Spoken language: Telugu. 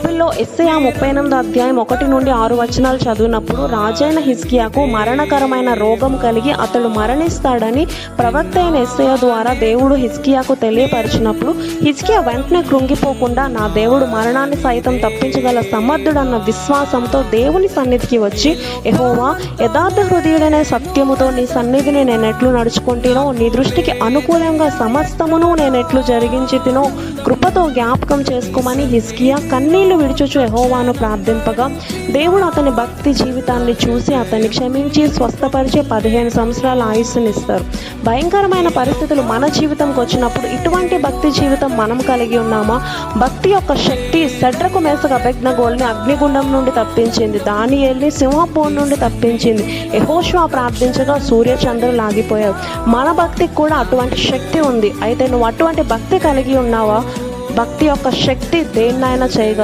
బైబిల్లో యెషయా 38 అధ్యాయం 1 నుండి 6 వచనాలు చదివినప్పుడు రాజైన హిజ్కియాకు మరణకరమైన రోగం కలిగి అతడు మరణిస్తాడని ప్రవక్త అయిన యెషయా ద్వారా దేవుడు హిజ్కియాకు తెలియపరిచినప్పుడు హిజ్కియా వెంటనే కృంగిపోకుండా నా దేవుడు మరణాన్ని సైతం తప్పించగల సమర్థుడన్న విశ్వాసంతో దేవుని సన్నిధికి వచ్చి, యెహోవా, యథార్థ హృదయుడనే సత్యముతో నీ సన్నిధిని నేనెట్లు నడుచుకుంటేనో, నీ దృష్టికి అనుకూలంగా సమస్తమును నేనెట్లు జరిగించితినో కృపతో జ్ఞాపకం చేసుకోమని హిజ్కియా కన్నీళ్లు విడుచుచు యెహోవాను ప్రార్థింపగా దేవుడు అతని భక్తి జీవితాన్ని చూసి అతన్ని క్షమించి స్వస్థపరిచే 15 సంవత్సరాల ఆయుస్సునిస్తారు. భయంకరమైన పరిస్థితులు మన జీవితంకి వచ్చినప్పుడు ఇటువంటి భక్తి జీవితం మనం కలిగి ఉన్నామా? భక్తి యొక్క శక్తి షడ్రకు మేషకు అబేద్నెగోల్ని అగ్నిగుండం నుండి తప్పించింది, దానియేలుని సింహపు నుండి తప్పించింది, యెహోషువ ప్రార్థించగా సూర్య చంద్రులు ఆగిపోయారు. మన భక్తికి కూడా అటువంటి శక్తి ఉంది. అయితే నువ్వు అటువంటి భక్తి కలిగి ఉన్నావా? భక్తి యొక్క శక్తి దేన్నైనా చేయగలదు.